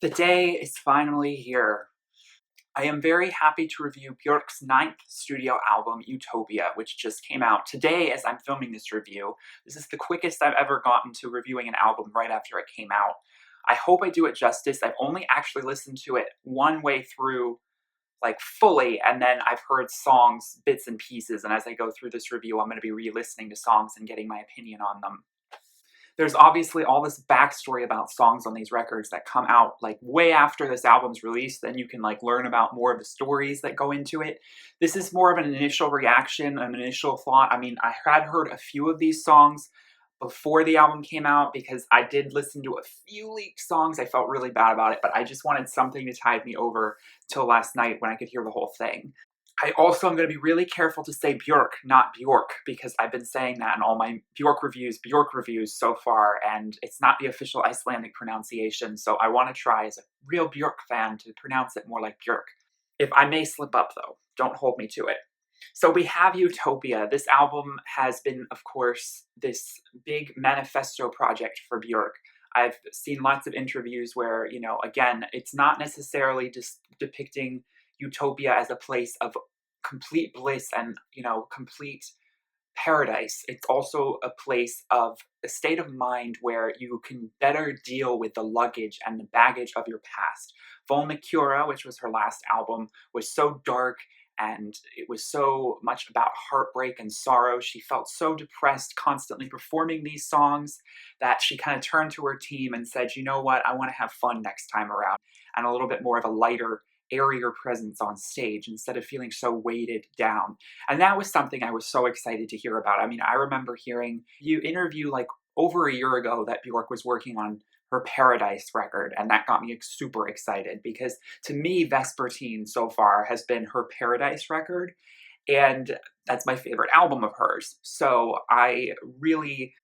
The day is finally here. I am very happy to review Björk's ninth studio album, Utopia, which just came out today as I'm filming this review. This is the quickest I've ever gotten to reviewing an album right after it came out. I hope I do it justice. I've only actually listened to it one way through, like fully, and then I've heard songs, bits and pieces, and as I go through this review, I'm going to be re-listening to songs and getting my opinion on them. There's obviously all this backstory about songs on these records that come out like way after this album's released. Then you can like learn about more of the stories that go into it. This is more of an initial reaction, an initial thought. I mean, I had heard a few of these songs before the album came out because I did listen to a few leaked songs. I felt really bad about it, but I just wanted something to tide me over till last night when I could hear the whole thing. I also am going to be really careful to say Björk, not Bjork, because I've been saying that in all my Björk reviews so far, and it's not the official Icelandic pronunciation, so I want to try as a real Björk fan to pronounce it more like Björk. If I may slip up though, don't hold me to it. So we have Utopia. This album has been, of course, this big manifesto project for Björk. I've seen lots of interviews where, again, it's not necessarily just depicting Utopia as a place of complete bliss and, complete paradise. It's also a place of a state of mind where you can better deal with the luggage and the baggage of your past. Volnicura, which was her last album, was so dark and it was so much about heartbreak and sorrow. She felt so depressed constantly performing these songs that she kind of turned to her team and said, you know what, I want to have fun next time around, and a little bit more of a lighter, airier presence on stage instead of feeling so weighted down. And that was something I was so excited to hear about. I mean, I remember hearing you interview like over a year ago that Björk was working on her Paradise record, and that got me super excited because to me, Vespertine so far has been her Paradise record, and that's my favorite album of hers. So I really,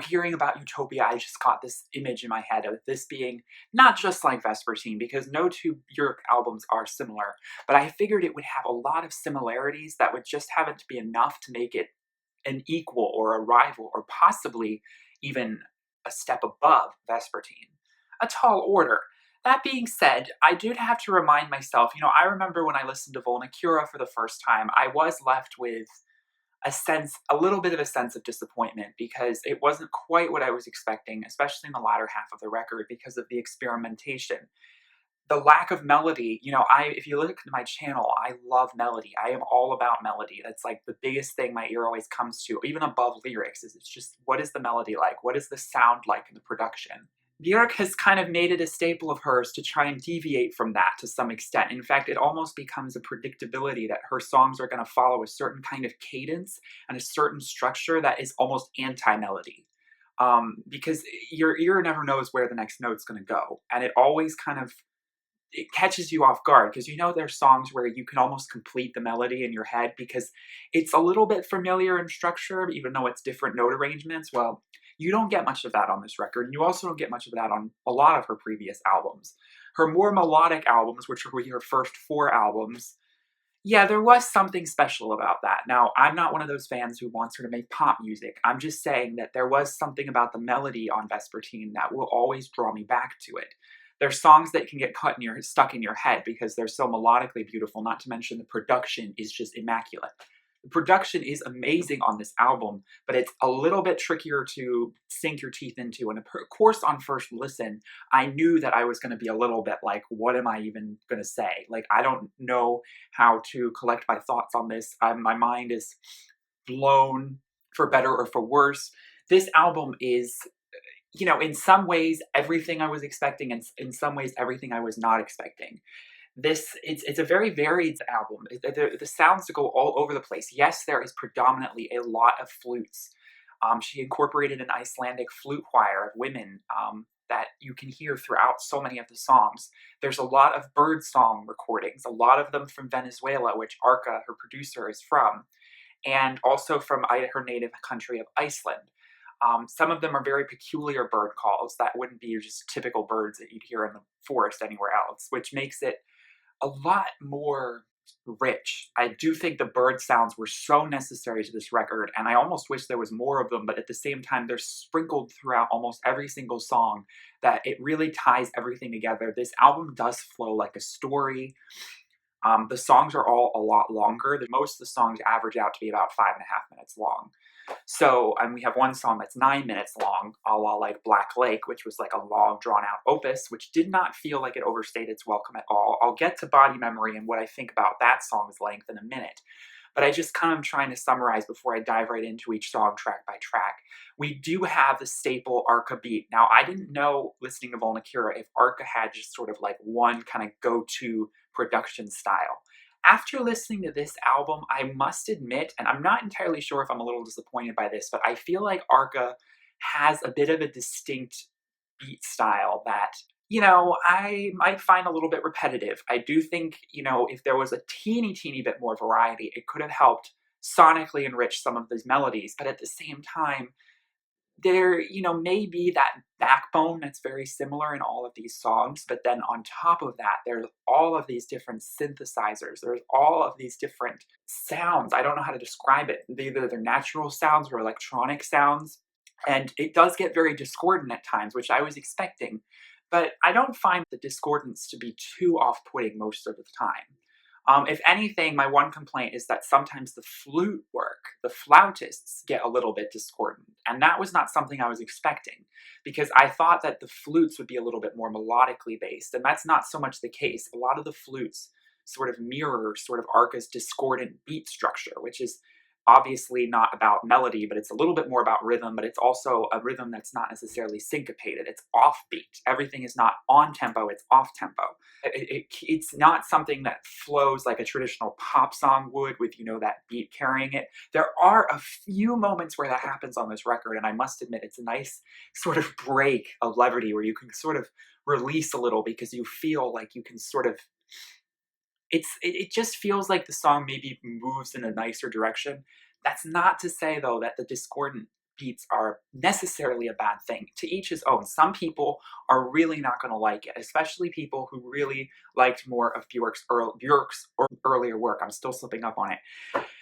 hearing about Utopia, I just got this image in my head of this being not just like Vespertine, because no two Björk albums are similar, but I figured it would have a lot of similarities that would just happen to be enough to make it an equal or a rival or possibly even a step above Vespertine. A tall order. That being said, I do have to remind myself, I remember when I listened to Volnicura for the first time, I was left with a little bit of a sense of disappointment because it wasn't quite what I was expecting, especially in the latter half of the record because of the experimentation. The lack of melody, if you look at my channel, I love melody. I am all about melody. That's like the biggest thing my ear always comes to, even above lyrics, is it's just, what is the melody like? What is the sound like in the production? Björk has kind of made it a staple of hers to try and deviate from that to some extent. In fact, it almost becomes a predictability that her songs are going to follow a certain kind of cadence and a certain structure that is almost anti-melody. Because your ear never knows where the next note's going to go. And it always kind of it catches you off guard because there's songs where you can almost complete the melody in your head because it's a little bit familiar in structure, even though it's different note arrangements. Well, you don't get much of that on this record, and you also don't get much of that on a lot of her previous albums. Her more melodic albums, which were her first four albums, yeah, there was something special about that. Now, I'm not one of those fans who wants her to make pop music. I'm just saying that there was something about the melody on Vespertine that will always draw me back to it. There's songs that can get stuck in your head because they're so melodically beautiful, not to mention the production is just immaculate. The production is amazing on this album, but it's a little bit trickier to sink your teeth into. And of course, on first listen, I knew that I was going to be a little bit like, what am I even going to say? Like, I don't know how to collect my thoughts on this. My mind is blown for better or for worse. This album is, in some ways, everything I was expecting, and in some ways, everything I was not expecting. It's a very varied album. The sounds go all over the place. Yes, there is predominantly a lot of flutes. She incorporated an Icelandic flute choir of women that you can hear throughout so many of the songs. There's a lot of bird song recordings, a lot of them from Venezuela, which Arca, her producer, is from, and also from her native country of Iceland. Some of them are very peculiar bird calls that wouldn't be just typical birds that you'd hear in the forest anywhere else, which makes it a lot more rich. I do think the bird sounds were so necessary to this record, and I almost wish there was more of them, but at the same time, they're sprinkled throughout almost every single song that it really ties everything together. This album does flow like a story. The songs are all a lot longer. Most of the songs average out to be about 5.5 minutes long. So, and we have one song that's 9 minutes long, a la like Black Lake, which was like a long, drawn out opus, which did not feel like it overstayed its welcome at all. I'll get to Body Memory and what I think about that song's length in a minute. But I just kind of am trying to summarize before I dive right into each song track by track. We do have the staple Arca beat. Now, I didn't know, listening to Volnicura, if Arca had just sort of like one kind of go-to production style. After listening to this album, I must admit, and I'm not entirely sure if I'm a little disappointed by this, but I feel like Arca has a bit of a distinct beat style that, I might find a little bit repetitive. I do think, if there was a teeny bit more variety, it could have helped sonically enrich some of these melodies. But at the same time, there, may be that backbone that's very similar in all of these songs, but then on top of that, there's all of these different synthesizers. There's all of these different sounds. I don't know how to describe it. Either they're natural sounds or electronic sounds. And it does get very discordant at times, which I was expecting. But I don't find the discordance to be too off-putting most of the time. If anything, my one complaint is that sometimes the flute work, the flautists get a little bit discordant. And that was not something I was expecting, because I thought that the flutes would be a little bit more melodically based. And that's not so much the case. A lot of the flutes sort of mirror sort of Arca's discordant beat structure, which is obviously not about melody, but it's a little bit more about rhythm, but it's also a rhythm that's not necessarily syncopated. It's offbeat. Everything is not on tempo, it's off tempo. It's not something that flows like a traditional pop song would with, that beat carrying it. There are a few moments where that happens on this record, and I must admit it's a nice sort of break of levity where you can sort of release a little because you feel like you can sort of it just feels like the song maybe moves in a nicer direction. That's not to say, though, that the discordant beats are necessarily a bad thing. To each his own. Some people are really not going to like it, especially people who really liked more of Björk's earlier work. I'm still slipping up on it.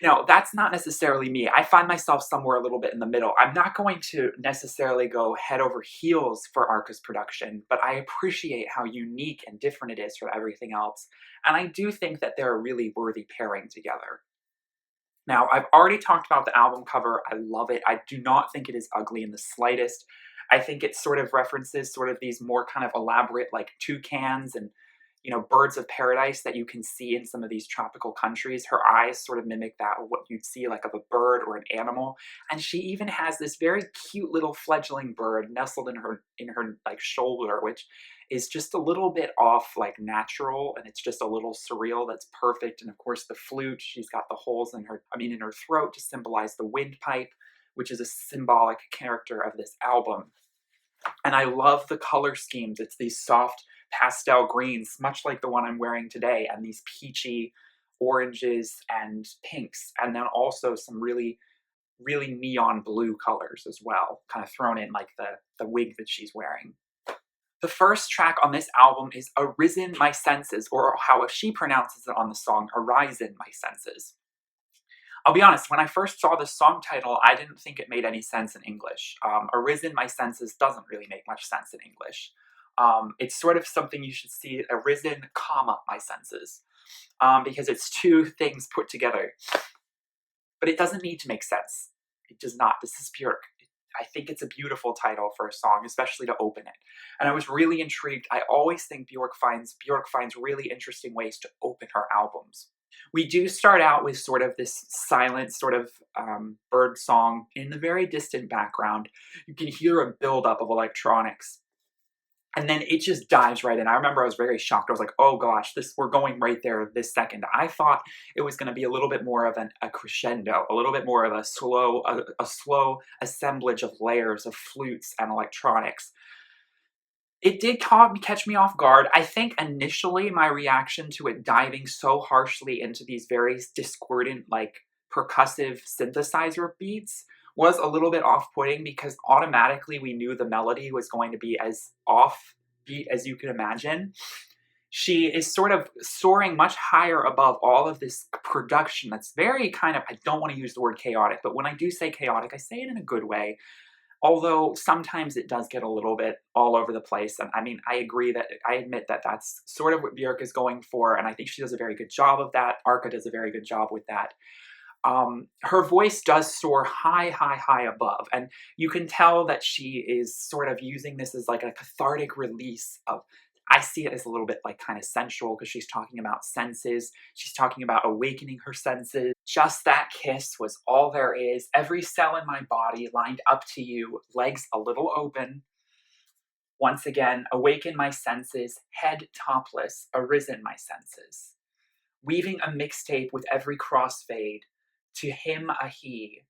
No, that's not necessarily me. I find myself somewhere a little bit in the middle. I'm not going to necessarily go head over heels for Arca's production, but I appreciate how unique and different it is from everything else. And I do think that they're a really worthy pairing together. Now, I've already talked about the album cover. I love it. I do not think it is ugly in the slightest. I think it sort of references sort of these more kind of elaborate like toucans and birds of paradise that you can see in some of these tropical countries. Her eyes sort of mimic that, what you'd see like of a bird or an animal. And she even has this very cute little fledgling bird nestled in her like shoulder, which is just a little bit off like natural, and it's just a little surreal. That's perfect. And of course the flute, she's got the holes in her throat to symbolize the windpipe, which is a symbolic character of this album. And I love the color schemes. It's these soft pastel greens, much like the one I'm wearing today, and these peachy oranges and pinks, and then also some really, really neon blue colors as well, kind of thrown in like the wig that she's wearing. The first track on this album is Arisen My Senses, or how she pronounces it on the song, Arisen My Senses. I'll be honest, when I first saw the song title, I didn't think it made any sense in English. Arisen My Senses doesn't really make much sense in English. It's sort of something you should see, arisen, comma, my senses, because it's two things put together. But it doesn't need to make sense. It does not. This is Björk. I think it's a beautiful title for a song, especially to open it. And I was really intrigued. I always think Björk finds really interesting ways to open her albums. We do start out with sort of this silent sort of bird song in the very distant background. You can hear a buildup of electronics. And then it just dives right in. I remember I was very shocked. I was like, oh gosh, we're going right there this second. I thought it was going to be a little bit more of a crescendo, a little bit more of a slow assemblage of layers of flutes and electronics. It did catch me off guard. I think initially my reaction to it diving so harshly into these very discordant, like percussive synthesizer beats was a little bit off-putting, because automatically we knew the melody was going to be as offbeat as you could imagine. She is sort of soaring much higher above all of this production that's very kind of, I don't want to use the word chaotic, but when I do say chaotic, I say it in a good way. Although sometimes it does get a little bit all over the place. And I mean, I agree that I admit that that's sort of what Björk is going for. And I think she does a very good job of that. Arca does a very good job with that. Her voice does soar high, high, high above. And you can tell that she is sort of using this as like a cathartic release of, I see it as a little bit like kind of sensual because she's talking about senses. She's talking about awakening her senses. Just that kiss was all there is. Every cell in my body lined up to you, legs a little open. Once again, awaken my senses, head topless, arisen my senses. Weaving a mixtape with every crossfade, to him a he,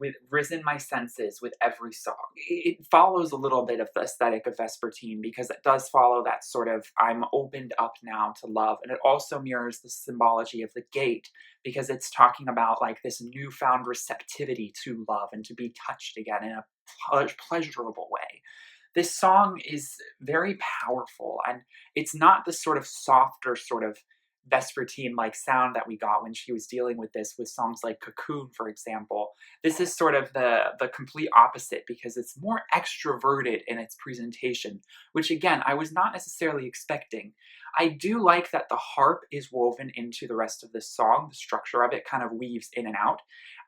with risen my senses with every song. It follows a little bit of the aesthetic of Vespertine because it does follow that sort of I'm opened up now to love, and it also mirrors the symbology of the gate because it's talking about like this newfound receptivity to love and to be touched again in a pleasurable way. This song is very powerful, and it's not the sort of softer sort of Vespertine like sound that we got when she was dealing with this with songs like Cocoon, for example. This is sort of the complete opposite because it's more extroverted in its presentation, which again, I was not necessarily expecting. I do like that the harp is woven into the rest of this song. The structure of it kind of weaves in and out.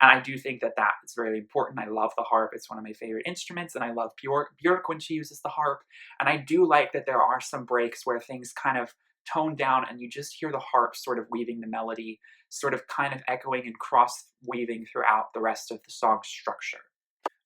And I do think that that is really important. I love the harp. It's one of my favorite instruments, and I love Björk when she uses the harp. And I do like that there are some breaks where things kind of tone down and you just hear the harp sort of weaving the melody, sort of kind of echoing and cross weaving throughout the rest of the song's structure.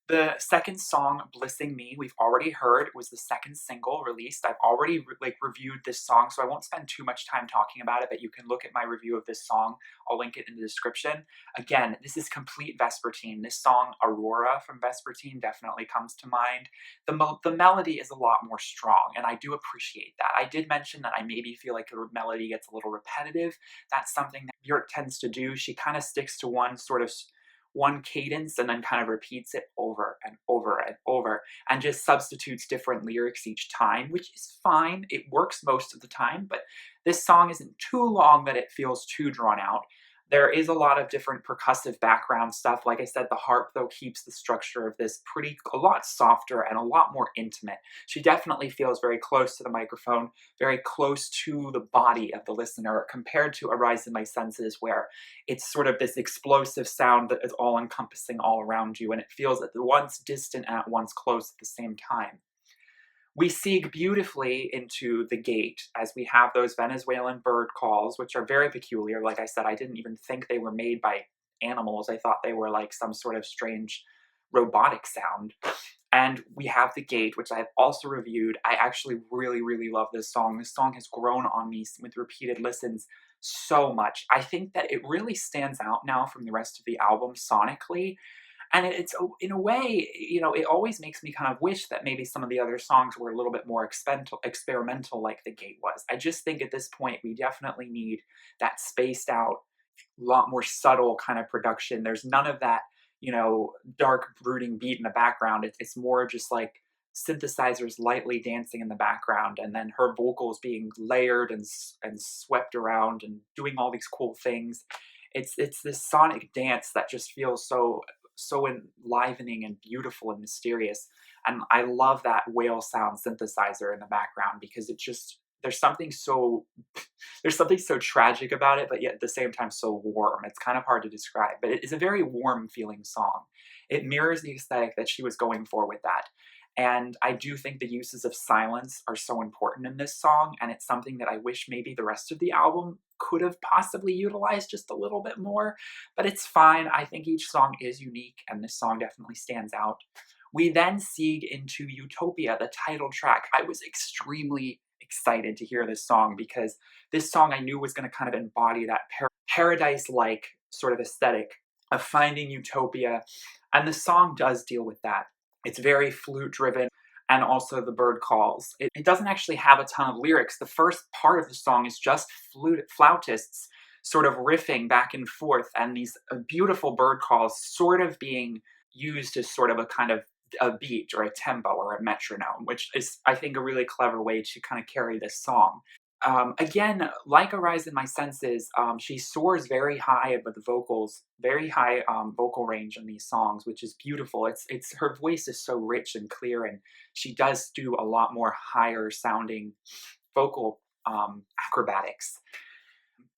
The second song, Blissing Me, we've already heard. It was the second single released. I've already reviewed this song, so I won't spend too much time talking about it, but you can look at my review of this song. I'll link it in the description. Again, this is complete Vespertine. This song, Aurora from Vespertine, definitely comes to mind. The melody is a lot more strong, and I do appreciate that. I did mention that I maybe feel like the melody gets a little repetitive. That's something that Björk tends to do. She kind of sticks to one cadence and then kind of repeats it over and over and over and just substitutes different lyrics each time, which is fine. It works most of the time, but this song isn't too long that it feels too drawn out. There is a lot of different percussive background stuff. Like I said, the harp, though, keeps the structure of this a lot softer and a lot more intimate. She definitely feels very close to the microphone, very close to the body of the listener, compared to Arise in My Senses, where it's sort of this explosive sound that is all encompassing all around you, and it feels at once distant and at once close at the same time. We segue beautifully into the gate as we have those Venezuelan bird calls, which are very peculiar. Like I said, I didn't even think they were made by animals. I thought they were like some sort of strange robotic sound. And we have the gate, which I have also reviewed. I actually really, really love this song. This song has grown on me with repeated listens so much. I think that it really stands out now from the rest of the album sonically, and it's in a way, it always makes me kind of wish that maybe some of the other songs were a little bit more experimental like The Gate was. I just think at this point we definitely need that spaced out, lot more subtle kind of production. There's none of that, dark brooding beat in the background. It's more just like synthesizers lightly dancing in the background, and then her vocals being layered and swept around and doing all these cool things. It's this sonic dance that just feels so enlivening and beautiful and mysterious. And I love that whale sound synthesizer in the background because it just there's something so there's something so tragic about it, but yet at the same time so warm. It's kind of hard to describe, but it is a very warm feeling song. It mirrors the aesthetic that she was going for with that. And I do think the uses of silence are so important in this song, and it's something that I wish maybe the rest of the album could have possibly utilized just a little bit more, but it's fine. I think each song is unique, and this song definitely stands out. We then segue into Utopia, the title track. I was extremely excited to hear this song because this song I knew was going to kind of embody that paradise-like sort of aesthetic of finding utopia, and the song does deal with that. It's very flute driven, and also the bird calls. It doesn't actually have a ton of lyrics. The first part of the song is just flautists sort of riffing back and forth, and these beautiful bird calls sort of being used as sort of a kind of a beat or a tempo or a metronome, which is, I think, a really clever way to kind of carry this song. Again, like A Rise in My Senses, she soars very high with the vocals, very high vocal range in these songs, which is beautiful. It's her voice is so rich and clear, and she does do a lot more higher sounding vocal acrobatics.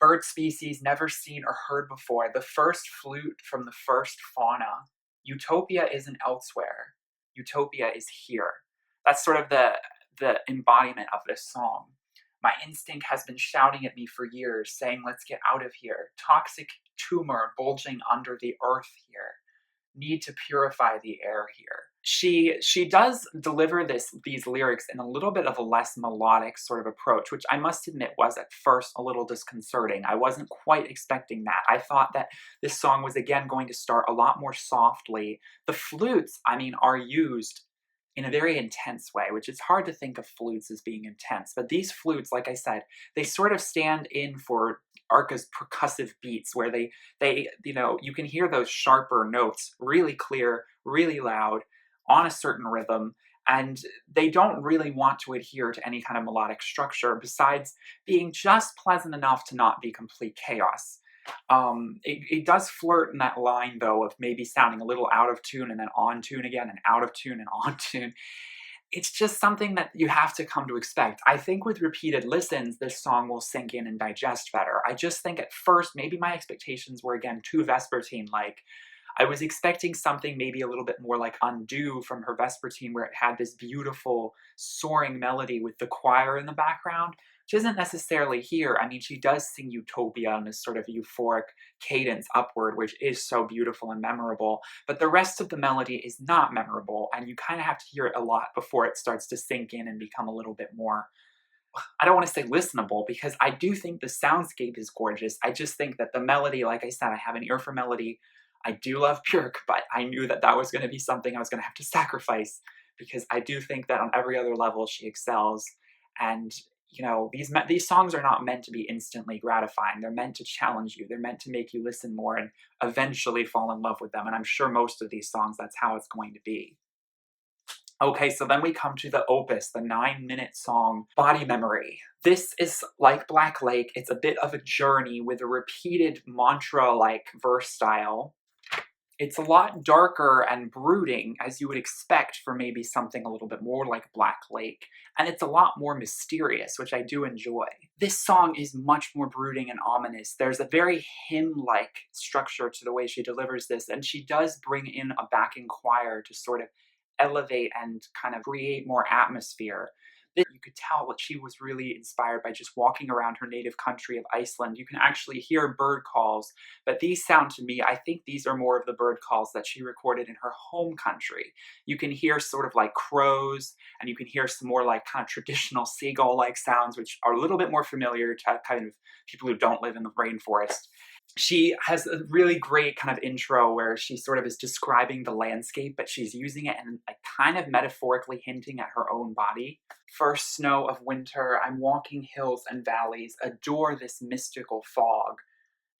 Bird species never seen or heard before. The first flute from the first fauna. Utopia isn't elsewhere. Utopia is here. That's sort of the embodiment of this song. My instinct has been shouting at me for years, saying, let's get out of here. Toxic tumor bulging under the earth here. Need to purify the air here. She does deliver these lyrics in a little bit of a less melodic sort of approach, which I must admit was at first a little disconcerting. I wasn't quite expecting that. I thought that this song was again going to start a lot more softly. The flutes, I mean, are used in a very intense way, which is hard to think of flutes as being intense. But these flutes, like I said, they sort of stand in for Arca's percussive beats where they you can hear those sharper notes really clear, really loud on a certain rhythm, and they don't really want to adhere to any kind of melodic structure besides being just pleasant enough to not be complete chaos. It does flirt in that line though of maybe sounding a little out of tune and then on tune again and out of tune and on tune. It's just something that you have to come to expect. I think with repeated listens, this song will sink in and digest better. I just think at first, maybe my expectations were again too Vespertine like. I was expecting something maybe a little bit more like Undo from her Vespertine, where it had this beautiful soaring melody with the choir in the background, which isn't necessarily here. I mean, she does sing Utopia in this sort of euphoric cadence upward, which is so beautiful and memorable, but the rest of the melody is not memorable, and you kind of have to hear it a lot before it starts to sink in and become a little bit more, I don't want to say listenable, because I do think the soundscape is gorgeous. I just think that the melody, like I said, I have an ear for melody. I do love Björk, but I knew that that was going to be something I was going to have to sacrifice because I do think that on every other level she excels. And these songs are not meant to be instantly gratifying. They're meant to challenge you. They're meant to make you listen more and eventually fall in love with them. And I'm sure most of these songs, that's how it's going to be. Okay, so then we come to the opus, the 9-minute song, Body Memory. This is like Black Lake. It's a bit of a journey with a repeated mantra-like verse style. It's a lot darker and brooding, as you would expect for maybe something a little bit more like Black Lake, and it's a lot more mysterious, which I do enjoy. This song is much more brooding and ominous. There's a very hymn-like structure to the way she delivers this, and she does bring in a backing choir to sort of elevate and kind of create more atmosphere. You could tell that she was really inspired by just walking around her native country of Iceland. You can actually hear bird calls, but these sound to me, I think these are more of the bird calls that she recorded in her home country. You can hear sort of like crows, and you can hear some more like kind of traditional seagull-like sounds, which are a little bit more familiar to kind of people who don't live in the rainforest. She has a really great kind of intro where she sort of is describing the landscape, but she's using it and like kind of metaphorically hinting at her own body. First snow of winter, I'm walking hills and valleys, adore this mystical fog.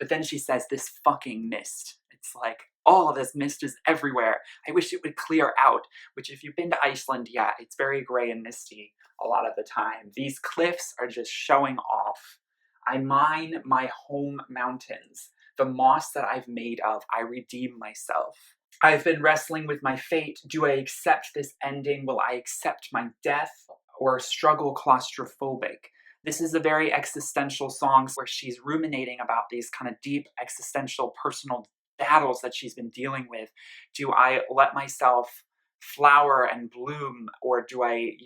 But then she says, this fucking mist. It's like, oh, this mist is everywhere. I wish it would clear out. Which, if you've been to Iceland, yeah, it's very gray and misty a lot of the time. These cliffs are just showing off. I mine my home mountains. The moss that I've made of, I redeem myself. I've been wrestling with my fate. Do I accept this ending? Will I accept my death or struggle claustrophobic? This is a very existential song where she's ruminating about these kind of deep existential personal battles that she's been dealing with. Do I let myself flower and bloom, or do I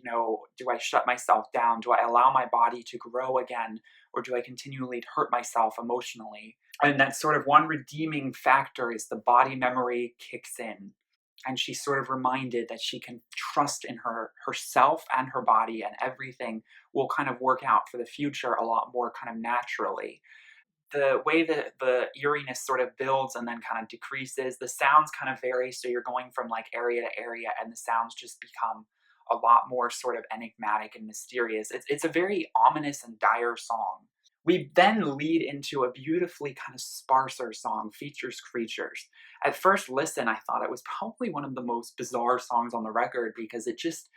shut myself down? Do I allow my body to grow again, or do I continually hurt myself emotionally? And that sort of one redeeming factor is the body memory kicks in, and she's sort of reminded that she can trust in herself and her body, and everything will kind of work out for the future a lot more kind of naturally. The way that the eeriness sort of builds and then kind of decreases, the sounds kind of vary, so you're going from like area to area, and the sounds just become a lot more sort of enigmatic and mysterious. It's a very ominous and dire song. We then lead into a beautifully kind of sparser song, Features Creatures. At first listen, I thought it was probably one of the most bizarre songs on the record because it just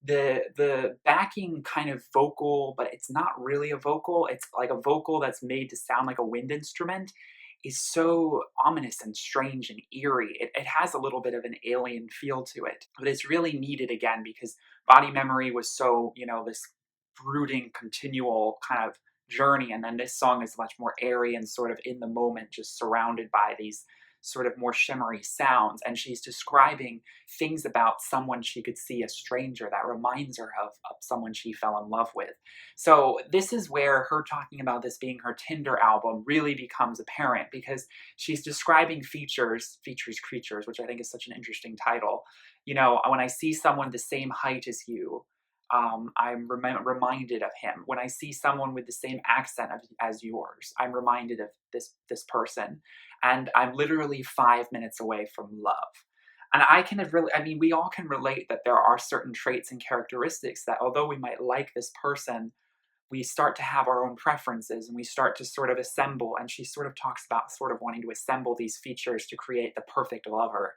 The backing kind of vocal, but it's not really a vocal, it's like a vocal that's made to sound like a wind instrument, is so ominous and strange and eerie. It has a little bit of an alien feel to it, but it's really needed again because Body Memory was so, this brooding, continual kind of journey, and then this song is much more airy and sort of in the moment, just surrounded by these sort of more shimmery sounds, and she's describing things about someone she could see, a stranger that reminds her of someone she fell in love with. So this is where her talking about this being her Tinder album really becomes apparent, because she's describing features creatures, which I think is such an interesting title. When I see someone the same height as you, I'm reminded of him. When I see someone with the same accent as yours, I'm reminded of this person, and I'm literally 5 minutes away from love. And I can have really, I mean, we all can relate that there are certain traits and characteristics that, although we might like this person, we start to have our own preferences and we start to sort of assemble. And she sort of talks about sort of wanting to assemble these features to create the perfect lover.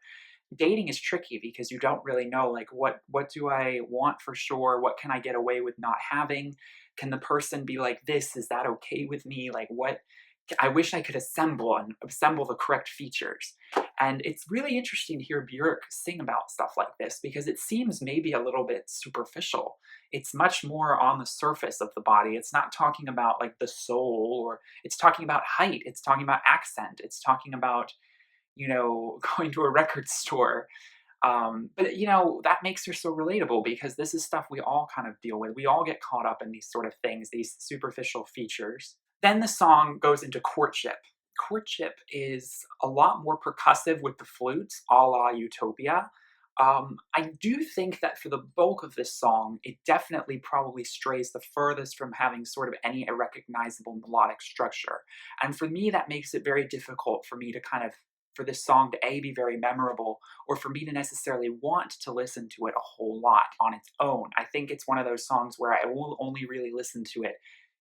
Dating is tricky because you don't really know, like, what do I want for sure, what can I get away with not having, can the person be like this, is that okay with me, like, what I wish I could assemble the correct features. And it's really interesting to hear Björk sing about stuff like this because it seems maybe a little bit superficial. It's much more on the surface of the body. It's not talking about like the soul, or it's talking about height, it's talking about accent, it's talking about, going to a record store. But that makes her so relatable because this is stuff we all kind of deal with. We all get caught up in these sort of things, these superficial features. Then the song goes into courtship. Courtship is a lot more percussive with the flutes, a la Utopia. I do think that for the bulk of this song, it definitely probably strays the furthest from having sort of any recognizable melodic structure. And for me, that makes it very difficult for me to for this song to be very memorable, or for me to necessarily want to listen to it a whole lot on its own. I think it's one of those songs where I will only really listen to it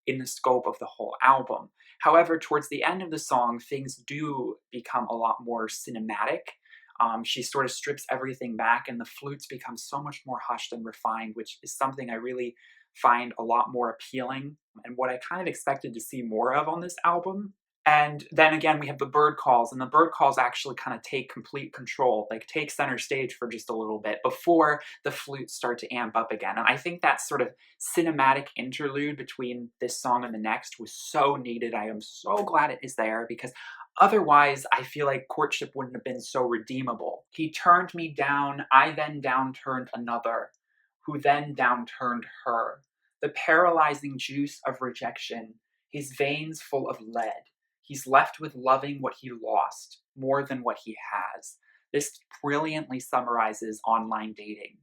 in the scope of the whole album. However, towards the end of the song, things do become a lot more cinematic. She sort of strips everything back, and the flutes become so much more hushed and refined, which is something I really find a lot more appealing and what I kind of expected to see more of on this album. And then again, we have the bird calls, and the bird calls actually kind of take complete control, like take center stage for just a little bit before the flutes start to amp up again. And I think that sort of cinematic interlude between this song and the next was so needed. I am so glad it is there because otherwise, I feel like courtship wouldn't have been so redeemable. He turned me down, I then downturned another, who then downturned her. The paralyzing juice of rejection, his veins full of lead. He's left with loving what he lost more than what he has. This brilliantly summarizes online dating.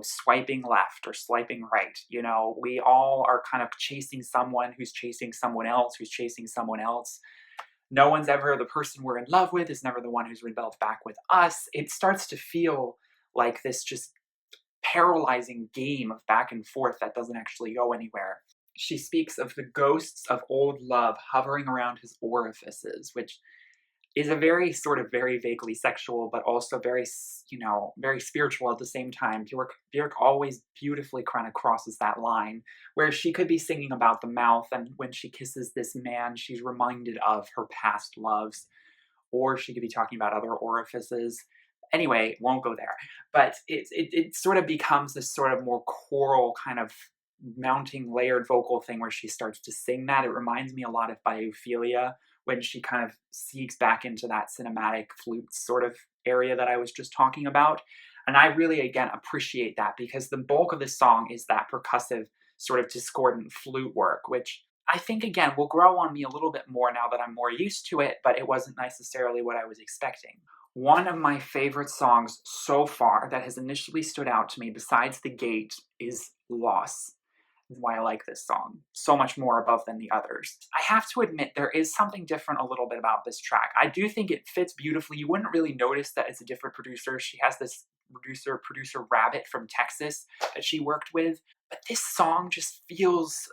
Swiping left or swiping right. We all are kind of chasing someone who's chasing someone else, who's chasing someone else. No one's ever the person we're in love with, is never the one who's rebelled back with us. It starts to feel like this just paralyzing game of back and forth that doesn't actually go anywhere. She speaks of the ghosts of old love hovering around his orifices, which is a very vaguely sexual, but also very spiritual at the same time. Björk always beautifully kind of crosses that line, where she could be singing about the mouth, and when she kisses this man, she's reminded of her past loves, or she could be talking about other orifices. Anyway, won't go there. But it sort of becomes this sort of more choral kind of mounting layered vocal thing where she starts to sing that. It reminds me a lot of Biophilia, when she kind of seeks back into that cinematic flute sort of area that I was just talking about. And I really, again, appreciate that because the bulk of this song is that percussive, sort of discordant flute work, which I think, again, will grow on me a little bit more now that I'm more used to it, but it wasn't necessarily what I was expecting. One of my favorite songs so far that has initially stood out to me, besides The Gate, is Loss. Why I like this song so much more above than the others. I have to admit, there is something different a little bit about this track. I do think it fits beautifully. You wouldn't really notice that it's a different producer. She has this producer Rabbit from Texas that she worked with. But this song just feels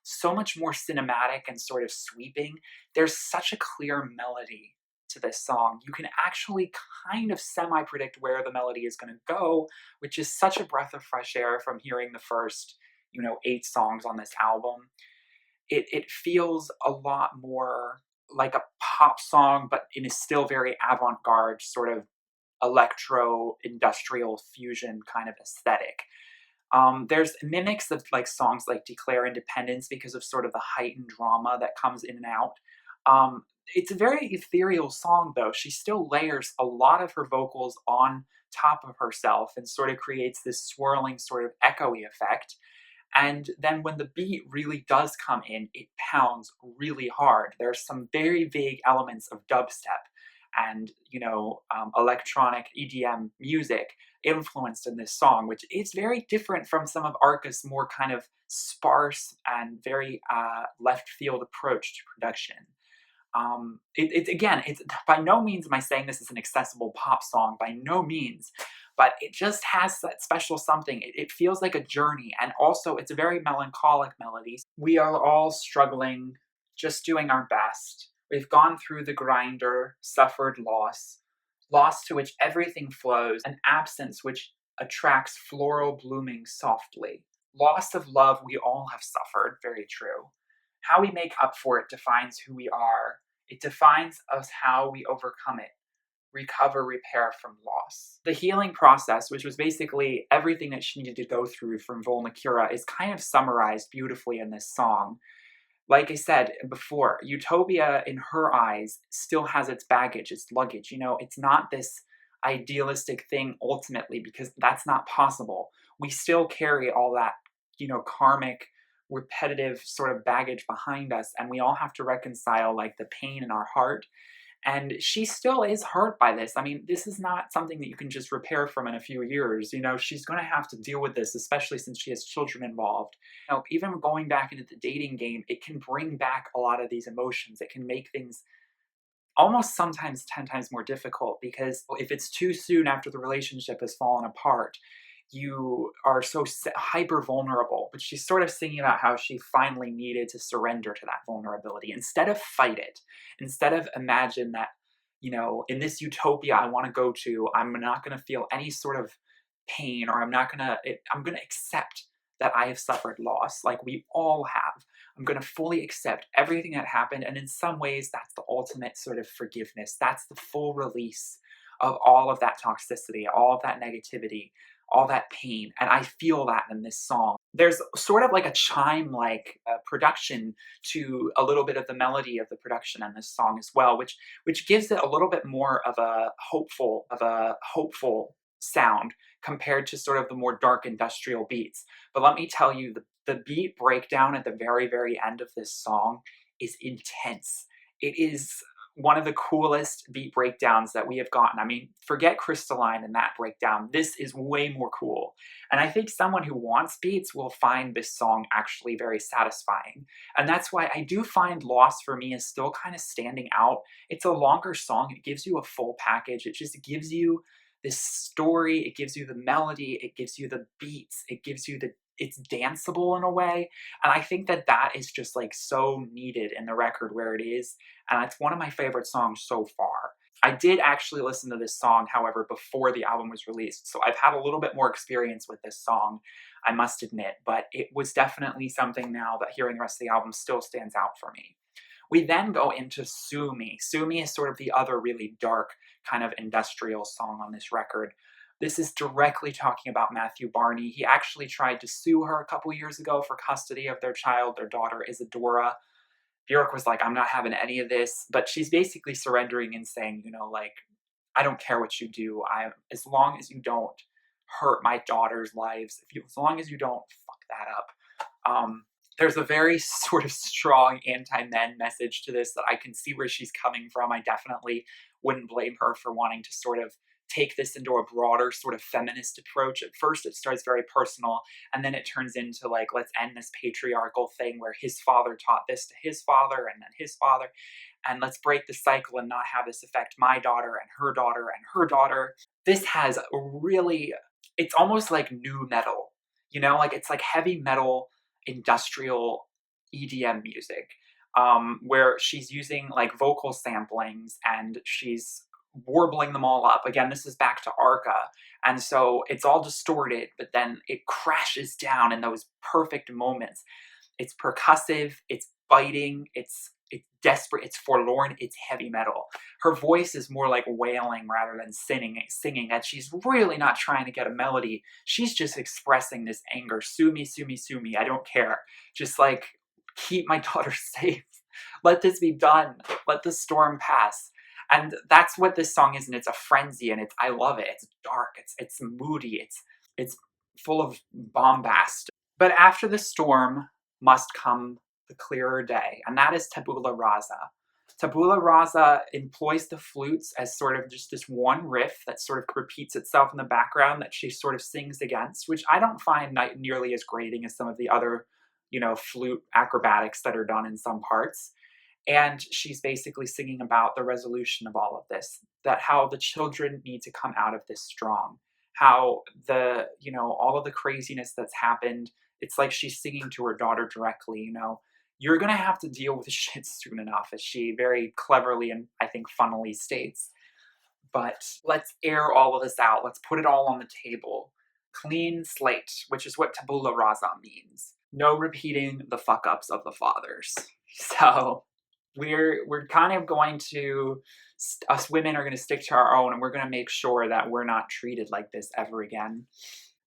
so much more cinematic and sort of sweeping. There's such a clear melody to this song, you can actually kind of semi predict where the melody is going to go, which is such a breath of fresh air from hearing the first, 8 songs on this album. It feels a lot more like a pop song, but it is still very avant garde, sort of electro industrial fusion kind of aesthetic. There's mimics of like songs like Declare Independence because of sort of the heightened drama that comes in and out. It's a very ethereal song though. She still layers a lot of her vocals on top of herself and sort of creates this swirling, sort of echoey effect. And then when the beat really does come in, it pounds really hard. There's some very vague elements of dubstep and, electronic EDM music influenced in this song, which is very different from some of Arca's more kind of sparse and very left field approach to production. It's by no means am I saying this is an accessible pop song, by no means, but it just has that special something. It feels like a journey, and also it's a very melancholic melody. We are all struggling, just doing our best. We've gone through the grinder, suffered loss, loss to which everything flows, an absence which attracts floral blooming softly. Loss of love we all have suffered, very true. How we make up for it defines who we are. It defines us how we overcome it, recover, repair from loss. The healing process, which was basically everything that she needed to go through from Volnakura, is kind of summarized beautifully in this song. Like I said before, Utopia, in her eyes, still has its baggage, its luggage. It's not this idealistic thing ultimately, because that's not possible. We still carry all that, karmic, repetitive sort of baggage behind us, and we all have to reconcile like the pain in our heart. And she still is hurt by this. I mean, this is not something that you can just repair from in a few years. She's going to have to deal with this, especially since she has children involved. Even going back into the dating game, it can bring back a lot of these emotions. It can make things almost sometimes 10 times more difficult, because if it's too soon after the relationship has fallen apart, you are so hyper vulnerable. But she's sort of singing about how she finally needed to surrender to that vulnerability instead of fight it, instead of imagine that, in this utopia I want to go to, I'm not going to feel any sort of pain, or I'm going to accept that I have suffered loss like we all have. I'm going to fully accept everything that happened. And in some ways, that's the ultimate sort of forgiveness. That's the full release of all of that toxicity, all of that negativity, all that pain. And I feel that in this song. There's sort of like a chime like production to a little bit of the melody of the production in this song as well, which gives it a little bit more of a hopeful sound compared to sort of the more dark industrial beats. But let me tell you, the beat breakdown at the very, very end of this song is intense. It is one of the coolest beat breakdowns that we have gotten. I mean, forget Crystalline and that breakdown. This is way more cool. And I think someone who wants beats will find this song actually very satisfying. And that's why I do find Lost for me is still kind of standing out. It's a longer song. It gives you a full package. It just gives you this story, it gives you the melody, it gives you the beats, it's danceable in a way. And I think that is just like so needed in the record where it is. And it's one of my favorite songs so far. I did actually listen to this song, however, before the album was released. So I've had a little bit more experience with this song, I must admit. But it was definitely something now that hearing the rest of the album still stands out for me. We then go into Sue Me. Sue Me is sort of the other really dark kind of industrial song on this record. This is directly talking about Matthew Barney. He actually tried to sue her a couple years ago for custody of their child, their daughter Isadora. Björk was like, I'm not having any of this. But she's basically surrendering and saying, I don't care what you do. As long as you don't hurt my daughter's lives, as long as you don't fuck that up. There's a very sort of strong anti-men message to this that I can see where she's coming from. I definitely wouldn't blame her for wanting to sort of take this into a broader sort of feminist approach. At first it starts very personal, and then it turns into like, let's end this patriarchal thing where his father taught this to his father and then his father, and let's break the cycle and not have this affect my daughter and her daughter and her daughter. This has it's almost like new metal, like it's like heavy metal industrial EDM music. where she's using like vocal samplings and she's warbling them all up. Again, this is back to Arca. And so it's all distorted, but then it crashes down in those perfect moments. It's percussive, it's biting, it's desperate, it's forlorn, it's heavy metal. Her voice is more like wailing rather than singing, and she's really not trying to get a melody. She's just expressing this anger. Sue me, sue me, sue me. I don't care. Just like keep my daughter safe. Let this be done. Let the storm pass. And that's what this song is, and it's a frenzy, and I love it. It's dark, it's moody, it's full of bombast. But after the storm must come the clearer day, and that is tabula rasa. Tabula rasa employs the flutes as sort of just this one riff that sort of repeats itself in the background that she sort of sings against, which I don't find nearly as grating as some of the other, flute acrobatics that are done in some parts. And she's basically singing about the resolution of all of this, that how the children need to come out of this strong, how all of the craziness that's happened, it's like she's singing to her daughter directly, you're going to have to deal with this shit soon enough, as she very cleverly and I think funnily states. But let's air all of this out. Let's put it all on the table. Clean slate, which is what tabula rasa means. No repeating the fuck ups of the fathers. So we're kind of going to, us women are going to stick to our own, and we're going to make sure that we're not treated like this ever again.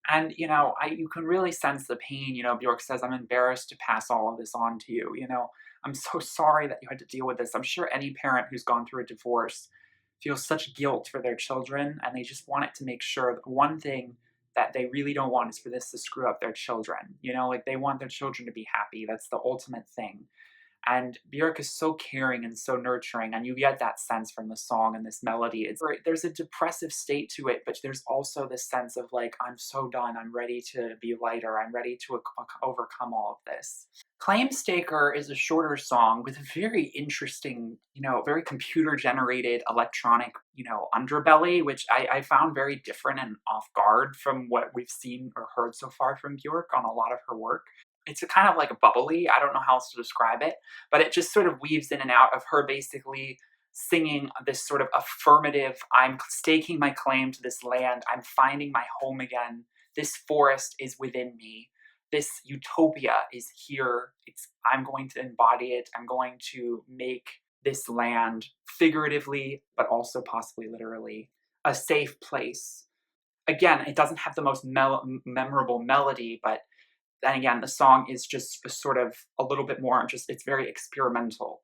And you can really sense the pain. Björk says, "I'm embarrassed to pass all of this on to you. I'm so sorry that you had to deal with this." I'm sure any parent who's gone through a divorce feels such guilt for their children, and they just want it to make sure that one thing that they really don't want is for this to screw up their children. Like they want their children to be happy. That's the ultimate thing. And Björk is so caring and so nurturing, and you get that sense from the song and this melody. There's a depressive state to it, but there's also this sense of like, I'm so done, I'm ready to be lighter, I'm ready to overcome all of this. Claim Staker is a shorter song with a very interesting, very computer generated electronic, underbelly, which I found very different and off guard from what we've seen or heard so far from Björk on a lot of her work. It's a kind of like a bubbly, I don't know how else to describe it, but it just sort of weaves in and out of her basically singing this sort of affirmative, I'm staking my claim to this land, I'm finding my home again, this forest is within me, this utopia is here, I'm going to embody it, I'm going to make this land figuratively, but also possibly literally, a safe place. Again, it doesn't have the most memorable melody, but then again, the song is just sort of a little bit more it's very experimental.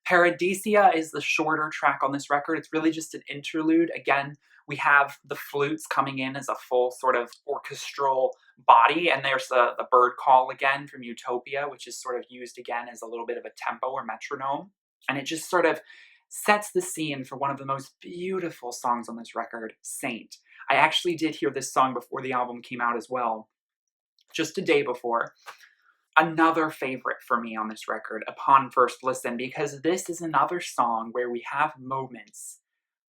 Paradisia is the shorter track on this record. It's really just an interlude. Again, we have the flutes coming in as a full sort of orchestral body, and there's the bird call again from Utopia, which is sort of used again as a little bit of a tempo or metronome. And it just sort of sets the scene for one of the most beautiful songs on this record, Saint. I actually did hear this song before the album came out as well, just a day before. Another favorite for me on this record upon first listen, because this is another song where we have moments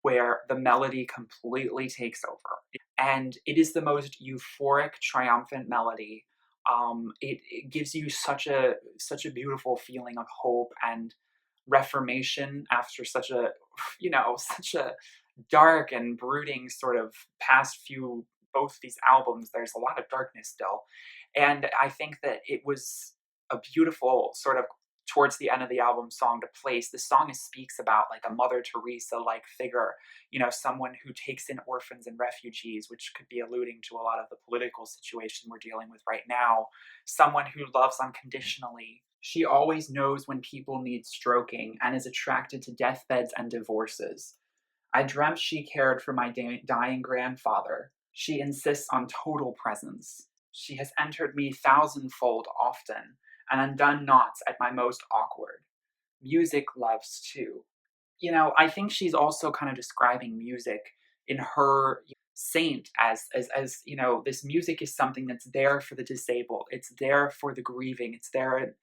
where the melody completely takes over. And it is the most euphoric, triumphant melody. It gives you such a beautiful feeling of hope and reformation after such a such a dark and brooding sort of past few, both these albums. There's a lot of darkness still, and I think that it was a beautiful sort of towards the end of the album song to place. The song speaks about like a Mother Teresa like figure, someone who takes in orphans and refugees, which could be alluding to a lot of the political situation we're dealing with right now. Someone who loves unconditionally. She always knows when people need stroking and is attracted to deathbeds and divorces. I dreamt she cared for my dying grandfather. She insists on total presence. She has entered me thousandfold often, and undone knots at my most awkward. Music loves too. I think she's also kind of describing music in her Saint as this music is something that's there for the disabled. It's there for the grieving. It's there,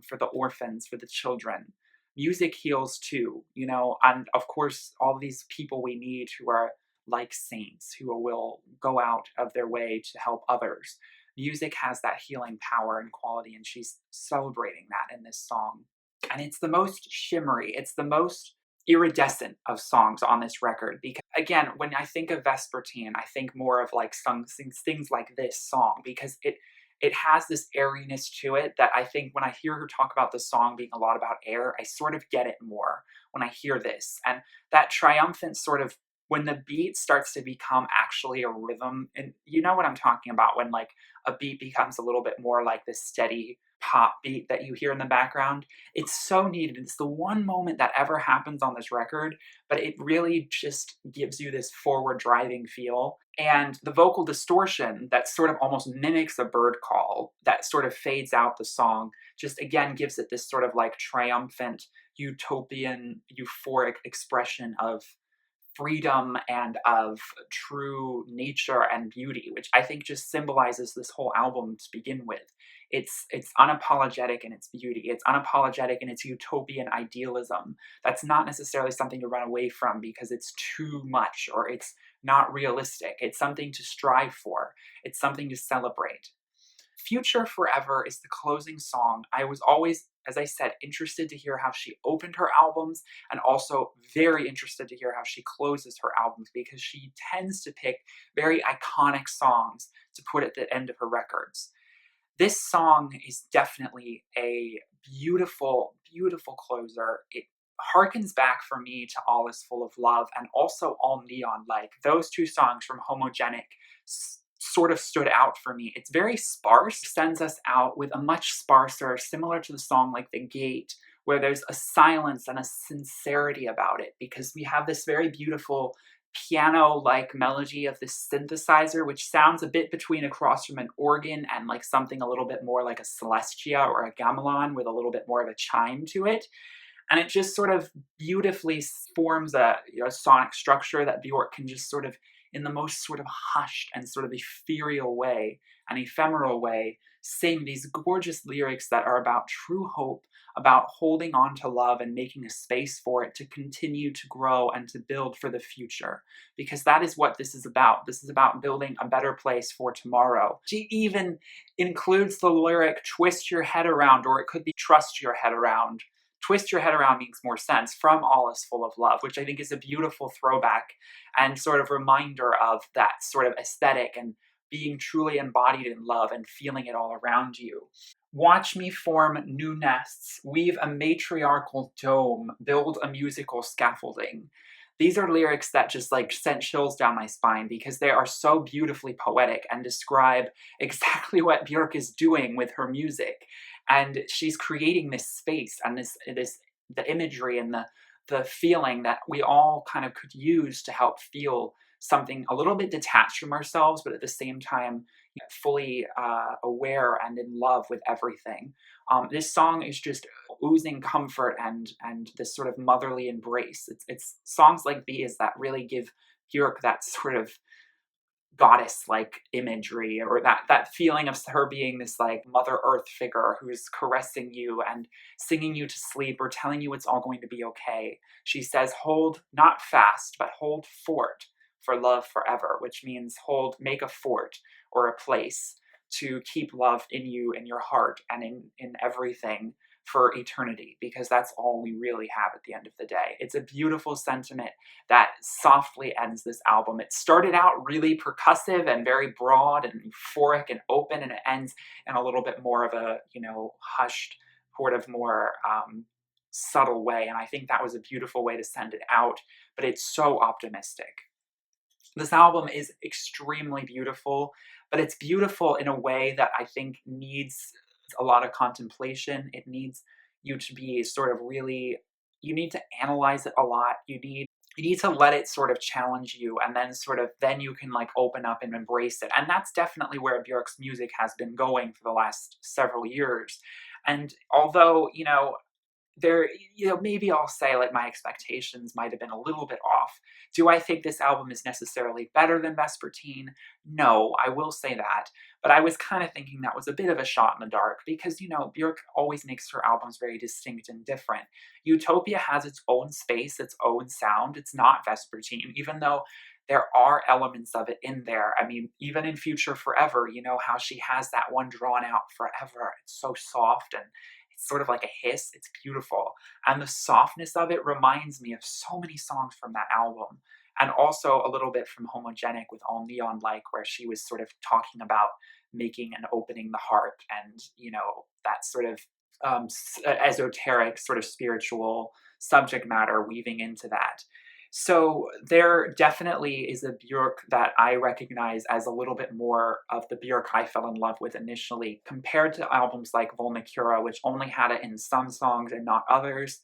for the orphans, for the children. Music heals too, and of course, all these people we need who are like saints, who will go out of their way to help others. music has that healing power and quality, and she's celebrating that in this song. And it's the most shimmery, it's the most iridescent of songs on this record because again, when I think of Vespertine, I think more of like things like this song because it has this airiness to it that I think when I hear her talk about the song being a lot about air, I sort of get it more when I hear this. And that triumphant sort of when the beat starts to become actually a rhythm, and you know what I'm talking about when like a beat becomes a little bit more like this steady pop beat that you hear in the background. It's so needed. It's the one moment that ever happens on this record, but it really just gives you this forward driving feel. And the vocal distortion that sort of almost mimics a bird call that sort of fades out the song just again gives it this sort of like triumphant, utopian, euphoric expression of freedom and of true nature and beauty, which I think just symbolizes this whole album to begin with. It's unapologetic in its beauty. It's unapologetic in its utopian idealism. That's not necessarily something to run away from because it's too much or it's not realistic. It's something to strive for. It's something to celebrate. Future Forever is the closing song. I was always, as I said, interested to hear how she opened her albums and also very interested to hear how she closes her albums because she tends to pick very iconic songs to put at the end of her records. This song is definitely a beautiful, beautiful closer. It harkens back for me to All Is Full of Love and also All Neon Like. Those two songs from Homogenic sort of stood out for me. It's very sparse, sends us out with a much sparser, similar to the song like The Gate, where there's a silence and a sincerity about it because we have this very beautiful piano-like melody of this synthesizer, which sounds a bit between a cross from an organ and like something a little bit more like a celestia or a gamelan with a little bit more of a chime to it. And it just sort of beautifully forms a sonic structure that Björk can just sort of, in the most sort of hushed and sort of ethereal way, an ephemeral way, sing these gorgeous lyrics that are about true hope, about holding on to love and making a space for it to continue to grow and to build for the future. Because that is what this is about. This is about building a better place for tomorrow. She even includes the lyric, twist your head around, or it could be trust your head around. Twist your head around makes more sense from All Is Full of Love, which I think is a beautiful throwback and sort of reminder of that sort of aesthetic and being truly embodied in love and feeling it all around you. Watch me form new nests, weave a matriarchal dome, build a musical scaffolding. These are lyrics that just like sent chills down my spine because they are so beautifully poetic and describe exactly what Björk is doing with her music. And she's creating this space and this the imagery and the feeling that we all kind of could use to help feel something a little bit detached from ourselves, but at the same time, fully aware and in love with everything. This song is just oozing comfort and this sort of motherly embrace. It's songs like these that really give Björk that sort of goddess-like imagery or that feeling of her being this like Mother Earth figure who's caressing you and singing you to sleep or telling you it's all going to be okay. She says, hold not fast, but hold fort for love forever, which means make a fort or a place to keep love in you, in your heart, and in everything for eternity, because that's all we really have at the end of the day. It's a beautiful sentiment that softly ends this album. It started out really percussive and very broad and euphoric and open, and it ends in a little bit more of a, hushed, sort of more subtle way. And I think that was a beautiful way to send it out, but it's so optimistic. This album is extremely beautiful, but it's beautiful in a way that I think needs a lot of contemplation. It needs you to be sort of really, you need to analyze it a lot. You need to let it sort of challenge you and then you can like open up and embrace it. And that's definitely where Björk's music has been going for the last several years. And although, there, maybe I'll say like my expectations might have been a little bit off. Do I think this album is necessarily better than Vespertine? No, I will say that. But I was kind of thinking that was a bit of a shot in the dark because, Björk always makes her albums very distinct and different. Utopia has its own space, its own sound. It's not Vespertine, even though there are elements of it in there. I mean, even in Future Forever, you know how she has that one drawn out forever. It's so soft and it's sort of like a hiss. It's beautiful. And the softness of it reminds me of so many songs from that album. And also a little bit from Homogenic with All Neon Like, where she was sort of talking about making and opening the heart and, you know, that sort of esoteric, sort of spiritual subject matter weaving into that. So there definitely is a Björk that I recognize as a little bit more of the Björk I fell in love with initially, compared to albums like Volnicura, which only had it in some songs and not others.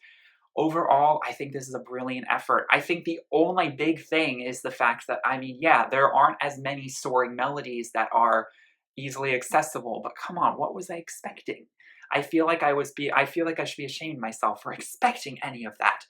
Overall, I think this is a brilliant effort. I think the only big thing is the fact that, I mean, yeah, there aren't as many soaring melodies that are easily accessible, but come on, what was I expecting? I feel like I should be ashamed of myself for expecting any of that.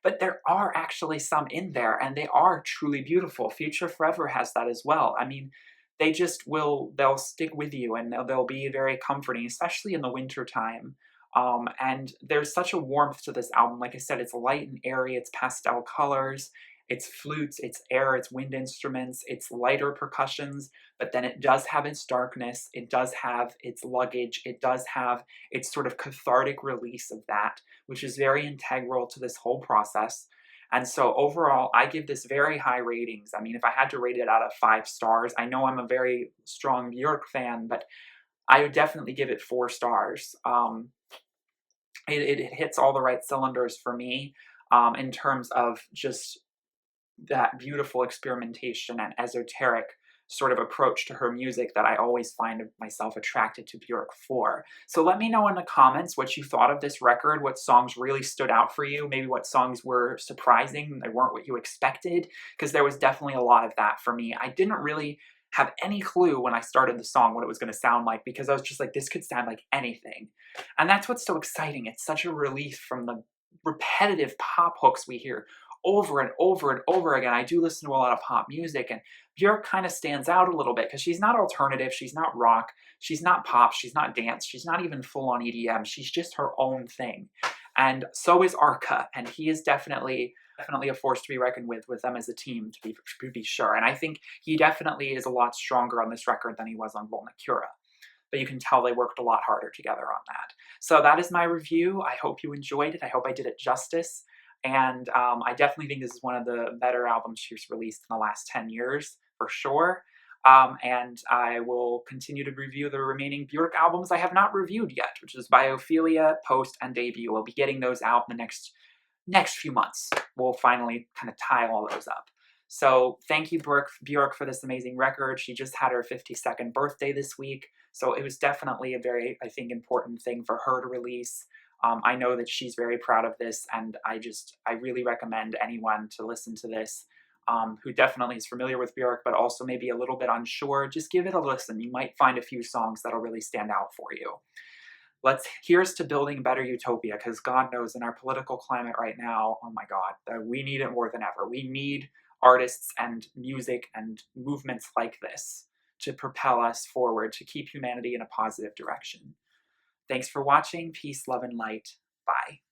But there are actually some in there, and they are truly beautiful. Future Forever has that as well. I mean, they'll stick with you and they'll be very comforting, especially in the winter time. And there's such a warmth to this album. Like I said, it's light and airy, it's pastel colors, it's flutes, it's air, it's wind instruments, it's lighter percussions, but then it does have its darkness, it does have its luggage, it does have its sort of cathartic release of that, which is very integral to this whole process. And so overall, I give this very high ratings. I mean, if I had to rate it out of 5 stars, I know I'm a very strong Björk fan, but I would definitely give it 4 stars. It hits all the right cylinders for me in terms of just that beautiful experimentation and esoteric sort of approach to her music that I always find myself attracted to Björk for. So let me know in the comments what you thought of this record, what songs really stood out for you, maybe what songs were surprising, they weren't what you expected, because there was definitely a lot of that for me. I didn't really have any clue when I started the song what it was going to sound like, because I was just like, this could sound like anything. And that's what's so exciting. It's such a relief from the repetitive pop hooks we hear over and over and over again. I do listen to a lot of pop music, and Björk kind of stands out a little bit because she's not alternative, she's not rock, she's not pop, she's not dance, she's not even full-on EDM. She's just her own thing. And so is Arca, and he is definitely a force to be reckoned with them as a team, to be sure. And I think he definitely is a lot stronger on this record than he was on Volnicura. But you can tell they worked a lot harder together on that. So that is my review. I hope you enjoyed it. I hope I did it justice. And I definitely think this is one of the better albums she's released in the last 10 years, for sure. And I will continue to review the remaining Björk albums I have not reviewed yet, which is Biophilia, Post, and Debut. We'll be getting those out in the next few months. We'll finally kind of tie all those up. So thank you, Björk, for this amazing record. She just had her 52nd birthday this week, so it was definitely a very, I think, important thing for her to release. I know that she's very proud of this, and I really recommend anyone to listen to this who definitely is familiar with Björk, but also maybe a little bit unsure. Just give it a listen. You might find a few songs that'll really stand out for you. Here's to building a better utopia, because God knows in our political climate right now, oh my God, we need it more than ever. We need artists and music and movements like this to propel us forward, to keep humanity in a positive direction. Thanks for watching. Peace, love, and light. Bye.